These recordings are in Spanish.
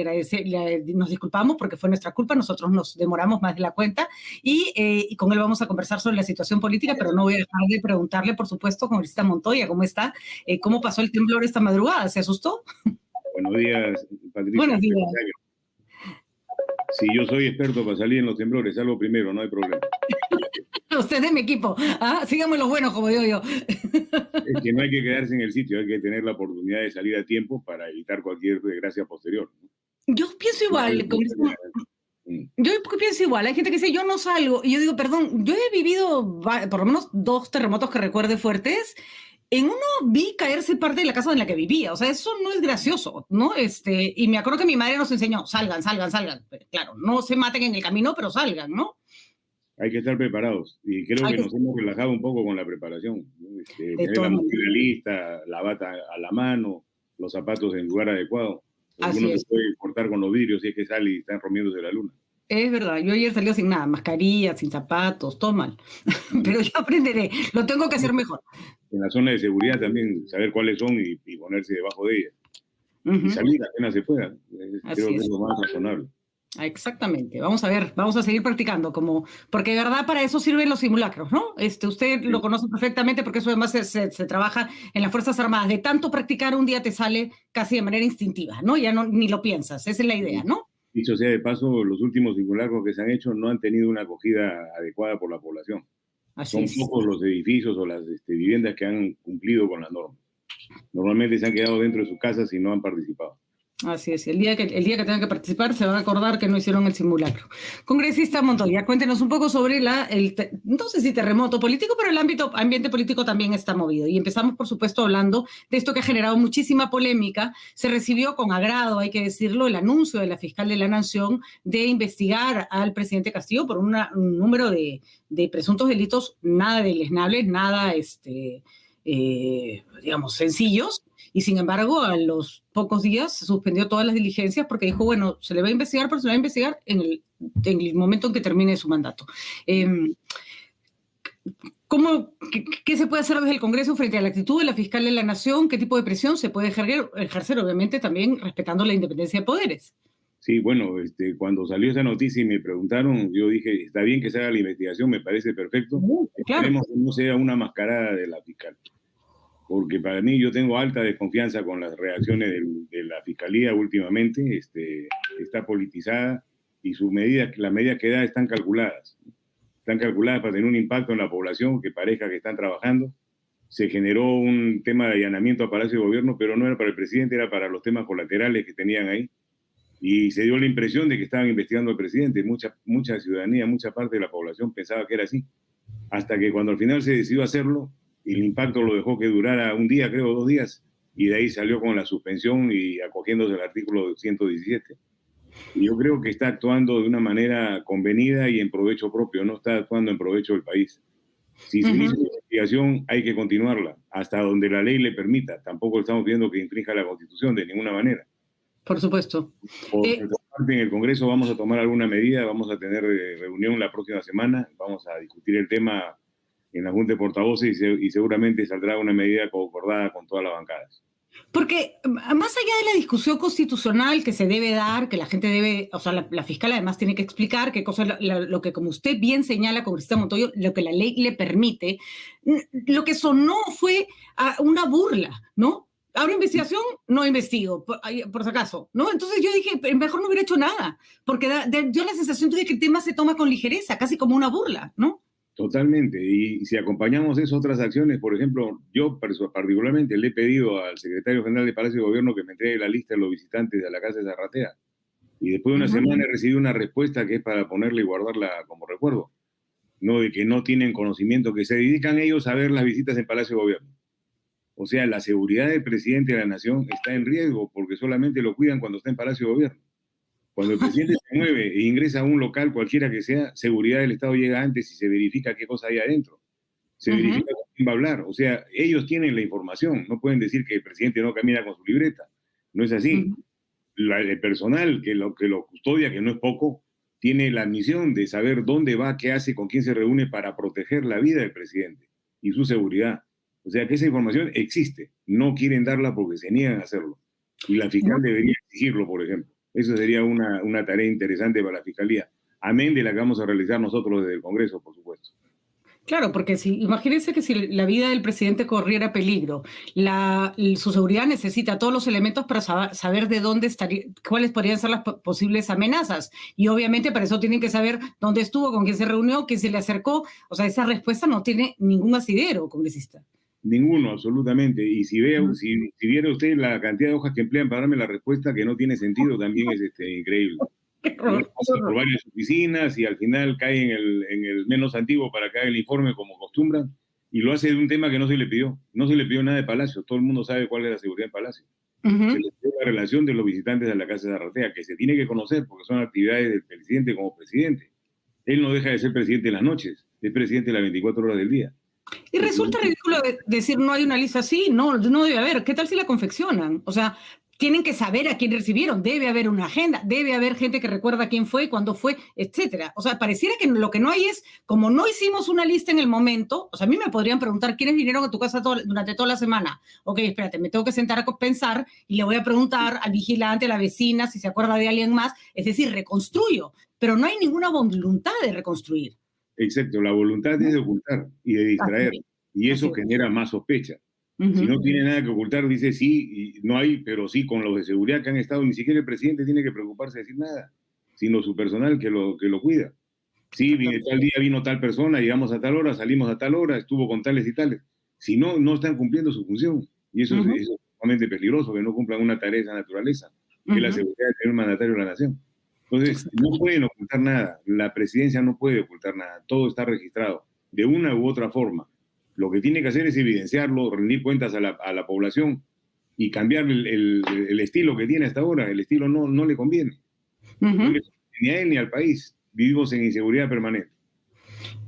nos disculpamos porque fue nuestra culpa, nosotros nos demoramos más de la cuenta y con él vamos a conversar sobre la situación política, pero no voy a dejar de preguntarle, por supuesto, congresista Montoya, ¿cómo está? ¿Cómo pasó el temblor esta madrugada? ¿Se asustó? Buenos días, Patricia. Buenos días. Si yo soy experto para salir en los temblores, salgo primero, no hay problema. Usted es de mi equipo. Síganme los buenos, como digo yo. Es que no hay que quedarse en el sitio, hay que tener la oportunidad de salir a tiempo para evitar cualquier desgracia posterior, ¿no? Yo pienso igual. Yo pienso igual. Hay gente que dice, yo no salgo. Y yo digo, perdón, yo he vivido por lo menos 2 terremotos que recuerde fuertes. En uno vi caerse parte de la casa en la que vivía. O sea, eso no es gracioso, ¿no? Y me acuerdo que mi madre nos enseñó, salgan. Claro, no se maten en el camino, pero salgan, ¿no? Hay que estar preparados. Y creo que nos hemos relajado un poco con la preparación, ¿no? Tener la mochila lista, la bata a la mano, los zapatos en el lugar adecuado. Uno se puede cortar con los vidrios si es que sale y están rompiéndose la luna. Es verdad, yo ayer salí sin nada, mascarilla, sin zapatos, todo mal. Pero yo aprenderé, lo tengo que hacer mejor. En la zona de seguridad también, saber cuáles son y ponerse debajo de ellas. Y salir apenas se pueda. Creo que es lo más razonable. Exactamente, vamos a ver, vamos a seguir practicando, porque de verdad para eso sirven los simulacros, ¿no? Usted lo conoce perfectamente porque eso además se trabaja en las Fuerzas Armadas. De tanto practicar, un día te sale casi de manera instintiva, ¿no? Ya ni lo piensas, esa es la idea, ¿no? Dicho sea de paso, los últimos simulacros que se han hecho no han tenido una acogida adecuada por la población. Son pocos los edificios o las viviendas que han cumplido con las normas. Normalmente se han quedado dentro de sus casas y no han participado. Así es, el día que tengan que participar se van a acordar que no hicieron el simulacro. Congresista Montoya, cuéntenos un poco sobre no sé si terremoto político, pero el ambiente político también está movido. Y empezamos, por supuesto, hablando de esto que ha generado muchísima polémica. Se recibió con agrado, hay que decirlo, el anuncio de la fiscal de la Nación de investigar al presidente Castillo por un número de presuntos delitos nada deleznables, nada, digamos, sencillos. Y sin embargo, a los pocos días se suspendió todas las diligencias porque dijo, bueno, se le va a investigar, pero se le va a investigar en el momento en que termine su mandato. ¿Qué se puede hacer desde el Congreso frente a la actitud de la fiscal de la Nación? ¿Qué tipo de presión se puede ejercer, obviamente también respetando la independencia de poderes? Sí, bueno, cuando salió esa noticia y me preguntaron, yo dije, está bien que se haga la investigación, me parece perfecto. Claro. Esperemos que no sea una mascarada de la fiscal. Porque para mí yo tengo alta desconfianza con las reacciones de la Fiscalía últimamente, está politizada y las medidas que da están calculadas para tener un impacto en la población, que parezca que están trabajando. Se generó un tema de allanamiento a Palacio de Gobierno, pero no era para el presidente, era para los temas colaterales que tenían ahí, y se dio la impresión de que estaban investigando al presidente. Mucha ciudadanía, mucha parte de la población pensaba que era así, hasta que cuando al final se decidió hacerlo, el impacto lo dejó que durara un día, creo, 2 días, y de ahí salió con la suspensión y acogiéndose al artículo 117. Y yo creo que está actuando de una manera convenida y en provecho propio, no está actuando en provecho del país. Si se hizo una investigación, hay que continuarla, hasta donde la ley le permita. Tampoco estamos pidiendo que infrinja la Constitución de ninguna manera. Por supuesto. Por nuestra parte, en el Congreso vamos a tomar alguna medida, vamos a tener reunión la próxima semana, vamos a discutir el tema en la Junta de Portavoces y seguramente saldrá una medida concordada con todas las bancadas. Porque más allá de la discusión constitucional que se debe dar, que la gente debe, o sea, la fiscal además tiene que explicar qué cosa lo que, como usted bien señala, congresista Montoya, lo que la ley le permite, lo que sonó fue una burla, ¿no? Abro investigación, no investigo, por si acaso, ¿no? Entonces yo dije, mejor no hubiera hecho nada, porque yo la sensación tuve que el tema se toma con ligereza, casi como una burla, ¿no? Totalmente, y si acompañamos eso otras acciones, por ejemplo, yo particularmente le he pedido al secretario general de Palacio de Gobierno que me entregue la lista de los visitantes de la Casa de Zarratea, y después de una semana he recibido una respuesta que es para ponerla y guardarla como recuerdo, no de que no tienen conocimiento, que se dedican ellos a ver las visitas en Palacio de Gobierno. O sea, la seguridad del presidente de la Nación está en riesgo porque solamente lo cuidan cuando está en Palacio de Gobierno. Cuando el presidente se mueve e ingresa a un local, cualquiera que sea, seguridad del Estado llega antes y se verifica qué cosa hay adentro. Se verifica con quién va a hablar. O sea, ellos tienen la información. No pueden decir que el presidente no camina con su libreta. No es así. El personal que lo custodia, que no es poco, tiene la misión de saber dónde va, qué hace, con quién se reúne para proteger la vida del presidente y su seguridad. O sea, que esa información existe. No quieren darla porque se niegan a hacerlo. Y la fiscal debería exigirlo, por ejemplo. Eso sería una tarea interesante para la Fiscalía, amén de la que vamos a realizar nosotros desde el Congreso, por supuesto. Claro, porque imagínense que si la vida del presidente corriera peligro, su seguridad necesita todos los elementos para saber de dónde estaría, cuáles podrían ser las posibles amenazas. Y obviamente para eso tienen que saber dónde estuvo, con quién se reunió, quién se le acercó. O sea, esa respuesta no tiene ningún asidero, congresista. Ninguno, absolutamente. Y si viera usted la cantidad de hojas que emplean para darme la respuesta, que no tiene sentido, también es increíble. Pasa por varias oficinas y al final cae en el menos antiguo para que haga el informe como acostumbran, y lo hace de un tema que no se le pidió. No se le pidió nada de Palacio. Todo el mundo sabe cuál es la seguridad en Palacio. Se le pidió la relación de los visitantes de la Casa de Zarratea, que se tiene que conocer porque son actividades del presidente como presidente. Él no deja de ser presidente en las noches, es presidente las 24 horas del día. Y resulta ridículo decir no hay una lista así, no debe haber. ¿Qué tal si la confeccionan? O sea, tienen que saber a quién recibieron, debe haber una agenda, debe haber gente que recuerda quién fue, cuándo fue, etcétera. O sea, pareciera que lo que no hay es, como no hicimos una lista en el momento, o sea, a mí me podrían preguntar quiénes vinieron a tu casa durante toda la semana. Ok, espérate, me tengo que sentar a pensar y le voy a preguntar al vigilante, a la vecina, si se acuerda de alguien más. Es decir, reconstruyo, pero no hay ninguna voluntad de reconstruir. Exacto, la voluntad es de ocultar y de distraer, y eso genera más sospecha. Si no tiene nada que ocultar, dice sí, y no hay, pero sí, con los de seguridad que han estado, ni siquiera el presidente tiene que preocuparse de decir nada, sino su personal que lo cuida. Sí, tal día vino tal persona, llegamos a tal hora, salimos a tal hora, estuvo con tales y tales. Si no, no están cumpliendo su función. Y eso es sumamente peligroso, que no cumplan una tarea de esa naturaleza, que es la seguridad del primer mandatario de la nación. Entonces, no pueden ocultar nada. La presidencia no puede ocultar nada. Todo está registrado, de una u otra forma. Lo que tiene que hacer es evidenciarlo, rendir cuentas a la población y cambiar el estilo que tiene hasta ahora. El estilo no le conviene. No le conviene ni a él ni al país. Vivimos en inseguridad permanente.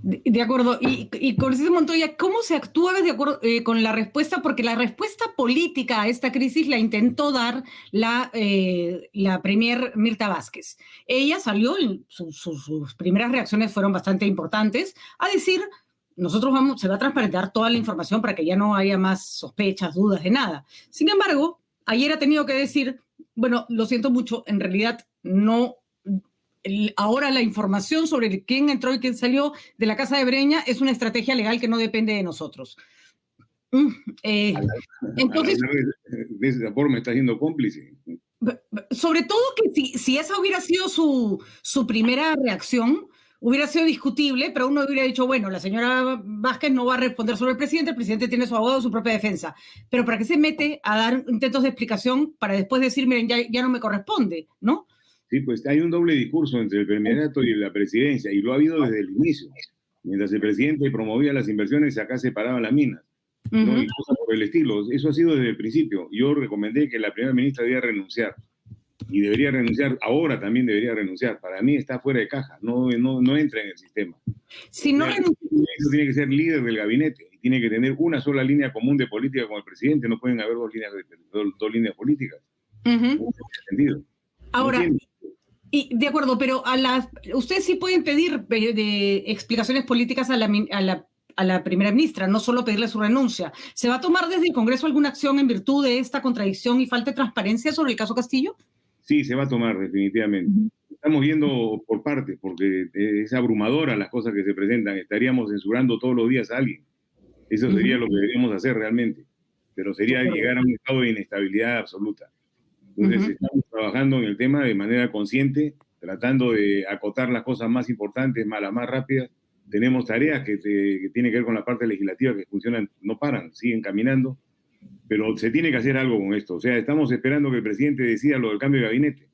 De acuerdo. Y congresista Montoya, ¿cómo se actúa de acuerdo con la respuesta? Porque la respuesta política a esta crisis la intentó dar la premier Mirta Vázquez. Ella salió, sus primeras reacciones fueron bastante importantes, a decir, se va a transparentar toda la información para que ya no haya más sospechas, dudas de nada. Sin embargo, ayer ha tenido que decir, bueno, lo siento mucho, en realidad no. Ahora la información sobre quién entró y quién salió de la casa de Breña es una estrategia legal que no depende de nosotros. Entonces, de esa forma está siendo cómplice. Sobre todo que si esa hubiera sido su primera reacción, hubiera sido discutible, pero uno hubiera dicho, bueno, la señora Vázquez no va a responder sobre el presidente tiene su abogado, su propia defensa. Pero ¿para qué se mete a dar intentos de explicación para después decir, miren, ya no me corresponde, ¿no? Sí, pues hay un doble discurso entre el primerato y la presidencia, y lo ha habido desde el inicio. Mientras el presidente promovía las inversiones, acá se paraban las minas, ¿no? Y cosas por el estilo. Eso ha sido desde el principio. Yo recomendé que la primera ministra debía renunciar, y debería renunciar, ahora también debería renunciar. Para mí está fuera de caja, no entra en el sistema. Si no tiene que ser líder del gabinete, y tiene que tener una sola línea común de política con el presidente, no pueden haber dos líneas políticas. No tiene sentido. Ahora, y de acuerdo, pero ustedes sí pueden pedir de explicaciones políticas a la primera ministra, no solo pedirle su renuncia. ¿Se va a tomar desde el Congreso alguna acción en virtud de esta contradicción y falta de transparencia sobre el caso Castillo? Sí, se va a tomar definitivamente. Estamos viendo por partes, porque es abrumadora las cosas que se presentan. Estaríamos censurando todos los días a alguien. Eso sería lo que deberíamos hacer realmente. Pero sería llegar a un estado de inestabilidad absoluta. Entonces estamos trabajando en el tema de manera consciente, tratando de acotar las cosas más importantes, las más rápidas. Tenemos tareas que tienen que ver con la parte legislativa que funcionan, no paran, siguen caminando, pero se tiene que hacer algo con esto. O sea, estamos esperando que el presidente decida lo del cambio de gabinete.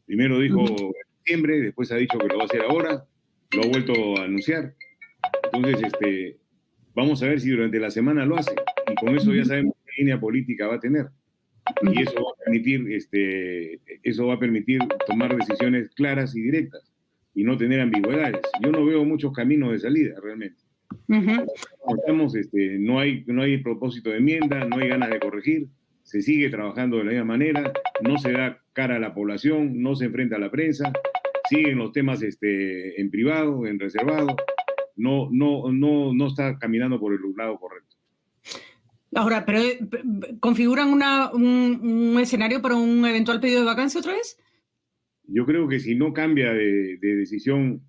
Primero dijo en septiembre, después ha dicho que lo va a hacer ahora, lo ha vuelto a anunciar. Entonces, vamos a ver si durante la semana lo hace, y con eso ya sabemos qué línea política va a tener. Y eso va a permitir tomar decisiones claras y directas y no tener ambigüedades. Yo no veo muchos caminos de salida realmente. No hay propósito de enmienda, no hay ganas de corregir, se sigue trabajando de la misma manera, no se da cara a la población, no se enfrenta a la prensa, siguen los temas en privado, en reservado, no está caminando por el lado correcto. Ahora, ¿pero configuran un escenario para un eventual pedido de vacancia otra vez? Yo creo que si no cambia de decisión,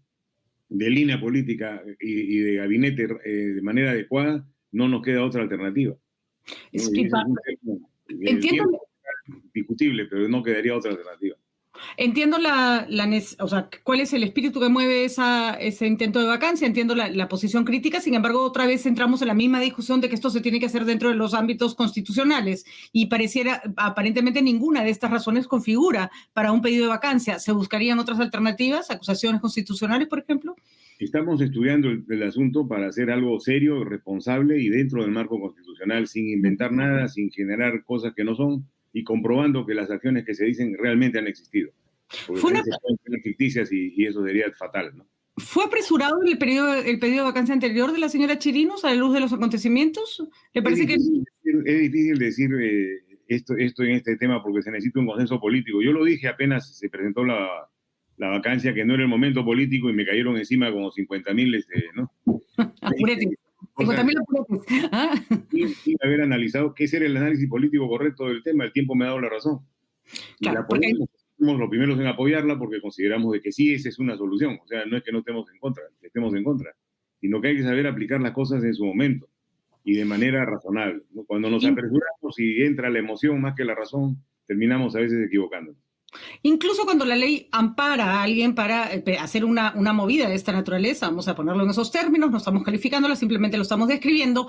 de línea política y de gabinete de manera adecuada, no nos queda otra alternativa, ¿no? Y ese es un tema, el Entiendo. tiempo es discutible, pero no quedaría otra alternativa. Entiendo o sea, cuál es el espíritu que mueve ese intento de vacancia, entiendo la posición crítica, sin embargo, otra vez entramos en la misma discusión de que esto se tiene que hacer dentro de los ámbitos constitucionales y pareciera, aparentemente ninguna de estas razones configura para un pedido de vacancia. ¿Se buscarían otras alternativas, acusaciones constitucionales, por ejemplo? Estamos estudiando el asunto para hacer algo serio, responsable y dentro del marco constitucional, sin inventar nada, sin generar cosas que no son y comprobando que las acciones que se dicen realmente han existido. Porque Fue, a una, veces pueden ser ficticias y eso sería fatal, ¿no? ¿Fue apresurado el pedido de vacancia anterior de la señora Chirinos a la luz de los acontecimientos? ¿Le parece que...? Es difícil decir esto en este tema porque se necesita un consenso político. Yo lo dije apenas se presentó la vacancia, que no era el momento político y me cayeron encima como 50.000, ¿no? Apuretes. 50.000 apuretes. ¿Ah? Sin haber analizado qué era el análisis político correcto del tema. El tiempo me ha dado la razón. Y Claro, la apoyamos, somos los primeros en apoyarla porque consideramos de que sí, esa es una solución. O sea, no es que no estemos en contra, que estemos en contra, sino que hay que saber aplicar las cosas en su momento y de manera razonable, ¿no? Cuando nos apresuramos y entra la emoción más que la razón, terminamos a veces equivocándonos. Incluso cuando la ley ampara a alguien para hacer una movida de esta naturaleza, vamos a ponerlo en esos términos, no estamos calificándolo, simplemente lo estamos describiendo,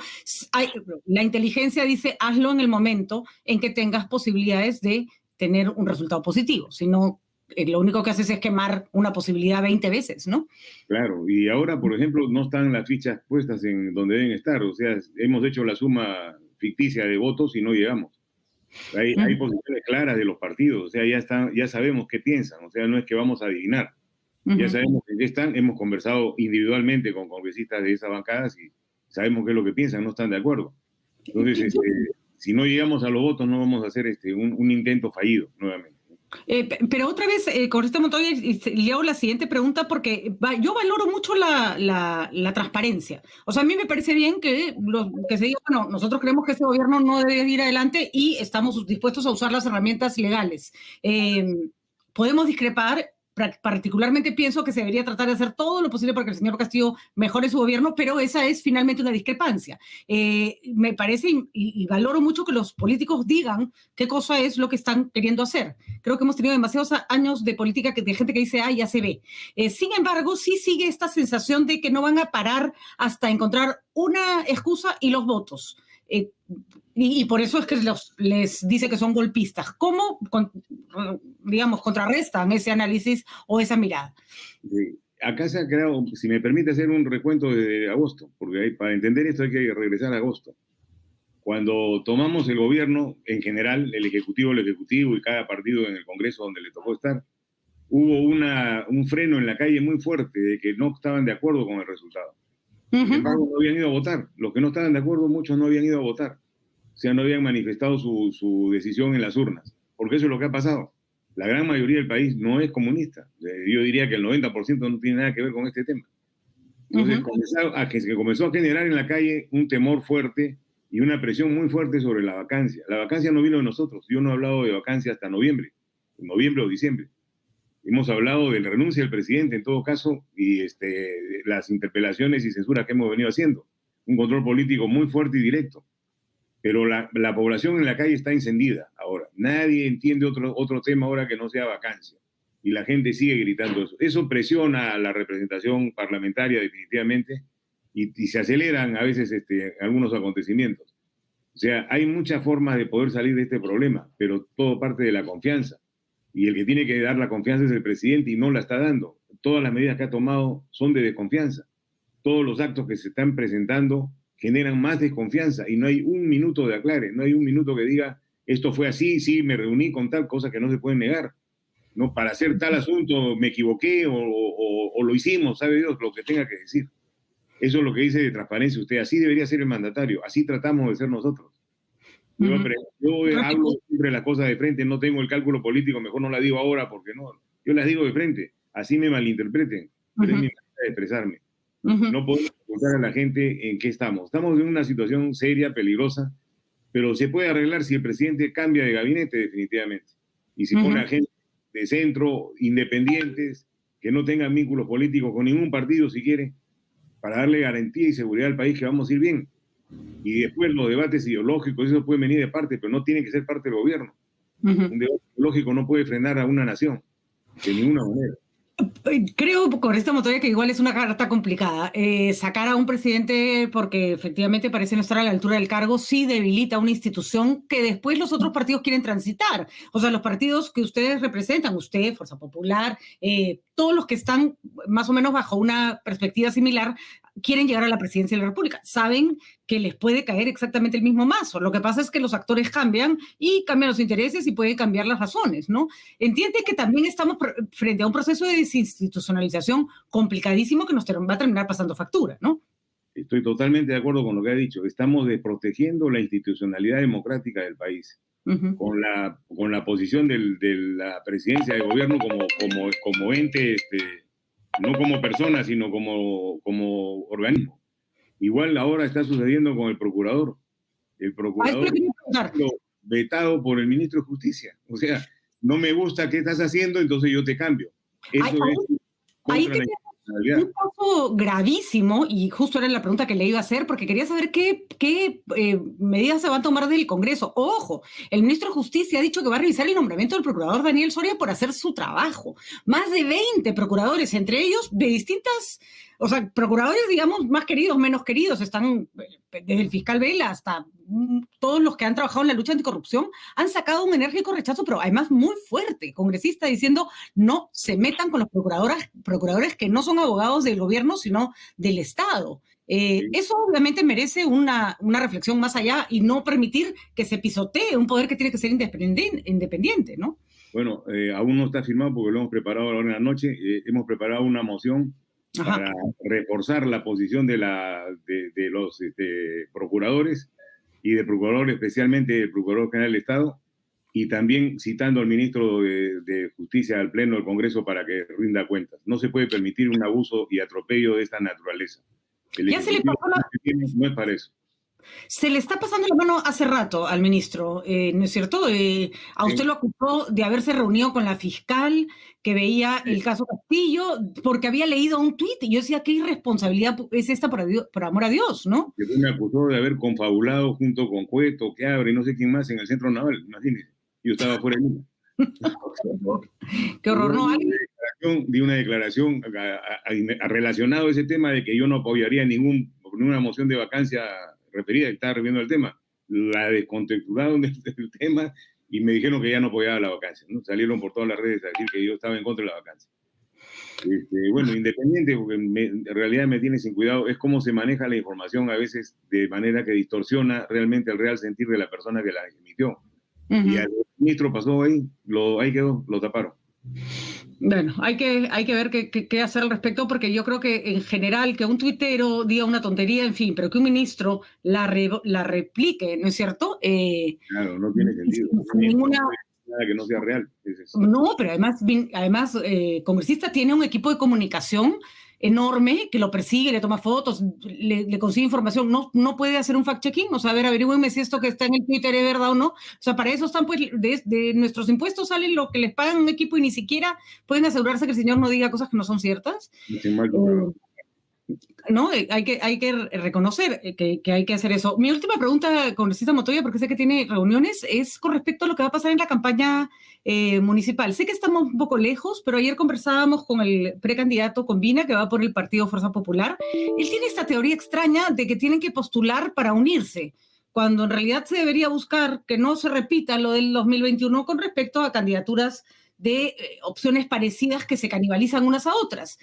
la inteligencia dice hazlo en el momento en que tengas posibilidades de tener un resultado positivo, si no, lo único que haces es quemar una posibilidad 20 veces, ¿no? Claro, y ahora, por ejemplo, no están las fichas puestas en donde deben estar, o sea, hemos hecho la suma ficticia de votos y no llegamos. Hay posiciones claras de los partidos, o sea, ya sabemos qué piensan, o sea, no es que vamos a adivinar, ya sabemos en qué están, hemos conversado individualmente con congresistas de esas bancadas y sabemos qué es lo que piensan, no están de acuerdo. Entonces, si no llegamos a los votos, no vamos a hacer un intento fallido nuevamente. Pero otra vez, con este Montoya, le hago la siguiente pregunta porque yo valoro mucho la transparencia. O sea, a mí me parece bien que se diga, bueno, nosotros creemos que este gobierno no debe ir adelante y estamos dispuestos a usar las herramientas legales. Podemos discrepar. Particularmente pienso que se debería tratar de hacer todo lo posible para que el señor Castillo mejore su gobierno, pero esa es finalmente una discrepancia. Me parece y valoro mucho que los políticos digan qué cosa es lo que están queriendo hacer. Creo que hemos tenido demasiados años de política de gente que dice, ya se ve. Sin embargo, sí sigue esta sensación de que no van a parar hasta encontrar una excusa y los votos. Y por eso es que les dice que son golpistas. ¿Cómo, digamos, contrarrestan ese análisis o esa mirada? Sí. Acá se ha creado, si me permite hacer un recuento de agosto, porque para entender esto hay que regresar a agosto. Cuando tomamos el gobierno, en general, el ejecutivo y cada partido en el Congreso donde le tocó estar, hubo un freno en la calle muy fuerte de que no estaban de acuerdo con el resultado. Sin embargo, no habían ido a votar. Los que no estaban de acuerdo, muchos no habían ido a votar. O sea, no habían manifestado su decisión en las urnas. Porque eso es lo que ha pasado. La gran mayoría del país no es comunista. Yo diría que el 90% no tiene nada que ver con este tema. Entonces, se comenzó a generar en la calle un temor fuerte y una presión muy fuerte sobre la vacancia. La vacancia no vino de nosotros. Yo no he hablado de vacancia hasta noviembre o diciembre. Hemos hablado de la renuncia del presidente, en todo caso, y las interpelaciones y censuras que hemos venido haciendo. Un control político muy fuerte y directo. Pero la población en la calle está encendida ahora. Nadie entiende otro tema ahora que no sea vacancia. Y la gente sigue gritando eso. Eso presiona a la representación parlamentaria definitivamente y se aceleran a veces algunos acontecimientos. O sea, hay muchas formas de poder salir de este problema, pero todo parte de la confianza. Y el que tiene que dar la confianza es el presidente y no la está dando. Todas las medidas que ha tomado son de desconfianza. Todos los actos que se están presentando generan más desconfianza y no hay un minuto de aclare, no hay un minuto que diga esto fue así, sí, me reuní con tal cosa que no se pueden negar. ¿No? Para hacer tal asunto me equivoqué o lo hicimos, sabe Dios lo que tenga que decir. Eso es lo que dice de transparencia usted. Así debería ser el mandatario, así tratamos de ser nosotros. Yo hablo siempre las cosas de frente, no tengo el cálculo político, mejor no la digo ahora porque no. Yo las digo de frente, así me malinterpreten, pero es mi manera de expresarme. No podemos preguntar a la gente en qué estamos. Estamos en una situación seria, peligrosa, pero se puede arreglar si el presidente cambia de gabinete definitivamente y se pone a gente de centro, independientes, que no tengan vínculos políticos con ningún partido si quiere, para darle garantía y seguridad al país que vamos a ir bien. Y después los debates ideológicos, eso puede venir de parte, pero no tiene que ser parte del gobierno. Un debate ideológico no puede frenar a una nación, de ninguna manera. Creo con esta Montoya que igual es una carta complicada. Sacar a un presidente porque efectivamente parece no estar a la altura del cargo sí debilita una institución que después los otros partidos quieren transitar. O sea, los partidos que ustedes representan, usted, Fuerza Popular, todos los que están más o menos bajo una perspectiva similar, quieren llegar a la presidencia de la República. Saben que les puede caer exactamente el mismo mazo. Lo que pasa es que los actores cambian y cambian los intereses y pueden cambiar las razones, ¿no? Entiende que también estamos frente a un proceso de desinstitucionalización complicadísimo que nos va a terminar pasando factura, ¿no? Estoy totalmente de acuerdo con lo que ha dicho. Estamos desprotegiendo la institucionalidad democrática del país. Con la posición de la presidencia de gobierno como ente, no como persona, sino como organismo. Igual ahora está sucediendo con el procurador. El procurador vetado por el ministro de Justicia. O sea, no me gusta qué estás haciendo, entonces yo te cambio. Eso es contra la institucionalidad. Un caso gravísimo, y justo era la pregunta que le iba a hacer, porque quería saber qué medidas se van a tomar del Congreso. Ojo, el ministro de Justicia ha dicho que va a revisar el nombramiento del procurador Daniel Soria por hacer su trabajo. Más de 20 procuradores, entre ellos de distintas, o sea, procuradores, digamos, más queridos, menos queridos, están desde el fiscal Vela hasta todos los que han trabajado en la lucha anticorrupción, han sacado un enérgico rechazo, pero además muy fuerte, congresista, diciendo no se metan con los procuradores que no son abogados del gobierno, sino del Estado. Eso obviamente merece una reflexión más allá y no permitir que se pisotee un poder que tiene que ser independiente, ¿no? Bueno, aún no está firmado porque lo hemos preparado ahora en la noche. Hemos preparado una moción para reforzar la posición de los procuradores y del procurador, especialmente del Procurador General del Estado, y también citando al ministro de Justicia al Pleno del Congreso para que rinda cuentas. No se puede permitir un abuso y atropello de esta naturaleza. Ya se le pasó no es para eso. Se le está pasando la mano hace rato al ministro, ¿no es cierto? A usted lo acusó de haberse reunido con la fiscal que veía el caso Castillo porque había leído un tuit y yo decía, ¿qué irresponsabilidad es esta por amor a Dios, ¿no? Que me acusó de haber confabulado junto con Cueto, Queabre y no sé quién más en el Centro Naval, imagínese. Yo estaba fuera de Lima. Qué horror, ¿no? Di una declaración relacionado a ese tema de que yo no apoyaría ninguna moción de vacancia referida, estaba refiriendo al tema, la descontexturaron del tema y me dijeron que ya no apoyaba la vacancia, ¿no? Salieron por todas las redes a decir que yo estaba en contra de la vacancia. Bueno, independiente, porque en realidad me tiene sin cuidado, es cómo se maneja la información a veces de manera que distorsiona realmente el real sentir de la persona que la emitió. Y al ministro pasó ahí quedó, lo taparon. Bueno, hay que ver qué hacer al respecto, porque yo creo que en general que un tuitero diga una tontería, en fin, pero que un ministro la replique, ¿no es cierto? Claro, no tiene sentido. Nada que no sea real. No, pero además congresista tiene un equipo de comunicación enorme que lo persigue, le toma fotos, le consigue información, no puede hacer un fact-checking, o sea, a ver, averígüenme si esto que está en el Twitter es verdad o no, o sea, para eso están, pues, de nuestros impuestos sale lo que les pagan un equipo y ni siquiera pueden asegurarse que el señor no diga cosas que no son ciertas. ¿No? Hay que reconocer que hay que hacer eso. Mi última pregunta, congresista Montoya, porque sé que tiene reuniones, es con respecto a lo que va a pasar en la campaña municipal. Sé que estamos un poco lejos, pero ayer conversábamos con el precandidato Combina, que va por el Partido Fuerza Popular. Él tiene esta teoría extraña de que tienen que postular para unirse, cuando en realidad se debería buscar que no se repita lo del 2021 con respecto a candidaturas de opciones parecidas que se canibalizan unas a otras.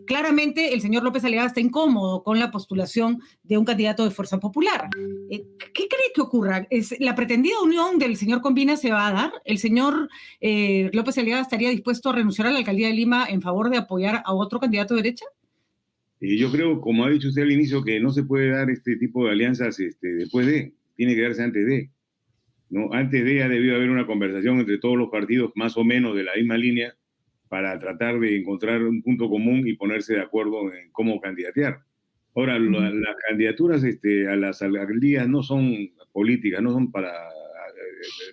Claramente el señor López Aliaga está incómodo con la postulación de un candidato de Fuerza Popular. ¿Qué cree que ocurra? ¿La pretendida unión del señor Combina se va a dar? ¿El señor López Aliaga estaría dispuesto a renunciar a la alcaldía de Lima en favor de apoyar a otro candidato de derecha? Yo creo, como ha dicho usted al inicio, que no se puede dar este tipo de alianzas después tiene que darse antes de. ¿No? Antes de ella debió haber una conversación entre todos los partidos más o menos de la misma línea para tratar de encontrar un punto común y ponerse de acuerdo en cómo candidatear. Ahora, las candidaturas a las alcaldías no son políticas, no son para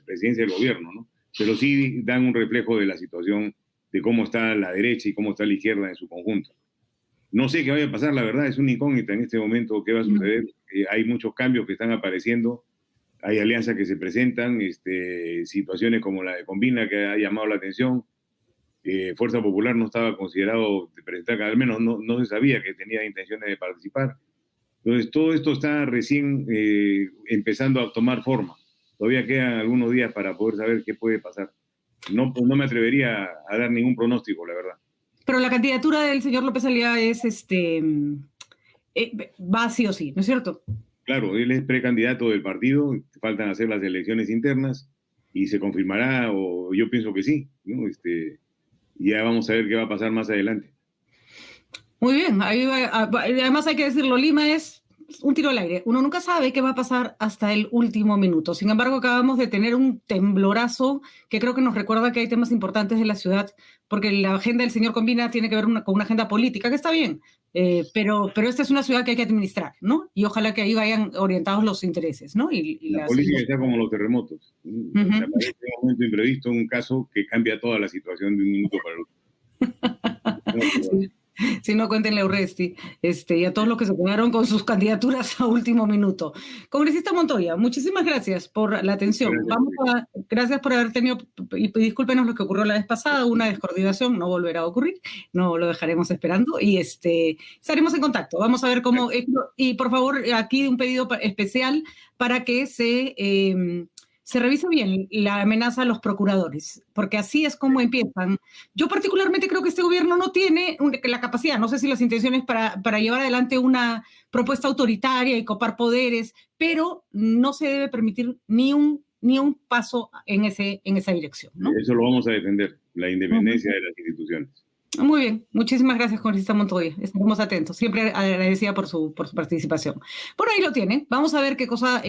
presidencia del gobierno, ¿no? pero sí dan un reflejo de la situación de cómo está la derecha y cómo está la izquierda en su conjunto. No sé qué vaya a pasar, la verdad, es una incógnita en este momento qué va a suceder. Hay muchos cambios que están apareciendo, hay alianzas que se presentan, situaciones como la de Combina que ha llamado la atención. Fuerza Popular no estaba considerado de presentar, al menos no se sabía que tenía intenciones de participar. Entonces, todo esto está recién empezando a tomar forma. Todavía quedan algunos días para poder saber qué puede pasar. No me atrevería a dar ningún pronóstico, la verdad. Pero la candidatura del señor López Aliaga es, va sí o sí, ¿no es cierto? Claro, él es precandidato del partido, faltan hacer las elecciones internas y se confirmará, o yo pienso que sí, ¿no? Ya vamos a ver qué va a pasar más adelante. Muy bien, ahí además hay que decirlo, Lima es un tiro al aire. Uno nunca sabe qué va a pasar hasta el último minuto. Sin embargo, acabamos de tener un temblorazo que creo que nos recuerda que hay temas importantes de la ciudad, porque la agenda del señor Combina tiene que ver con una agenda política, que está bien, pero esta es una ciudad que hay que administrar, ¿no? Y ojalá que ahí vayan orientados los intereses, ¿no? La política está como los terremotos. Aparece un momento imprevisto, un caso que cambia toda la situación de un minuto para el otro. Sí. Si no, cuéntenle a Urresti y a todos los que se quedaron con sus candidaturas a último minuto. Congresista Montoya, muchísimas gracias por la atención. Gracias por haber tenido, y discúlpenos lo que ocurrió la vez pasada, una descoordinación, no volverá a ocurrir, no lo dejaremos esperando y estaremos en contacto. Vamos a ver cómo, y por favor, aquí un pedido especial para que se revisa bien la amenaza a los procuradores, porque así es como empiezan. Yo particularmente creo que este gobierno no tiene la capacidad, no sé si las intenciones para llevar adelante una propuesta autoritaria y copar poderes, pero no se debe permitir ni un paso en esa dirección, ¿no? Eso lo vamos a defender, la independencia de las instituciones. Muy bien, muchísimas gracias, congresista Montoya. Estaremos atentos. Siempre agradecida por su participación. Bueno, ahí lo tiene. Vamos a ver qué cosa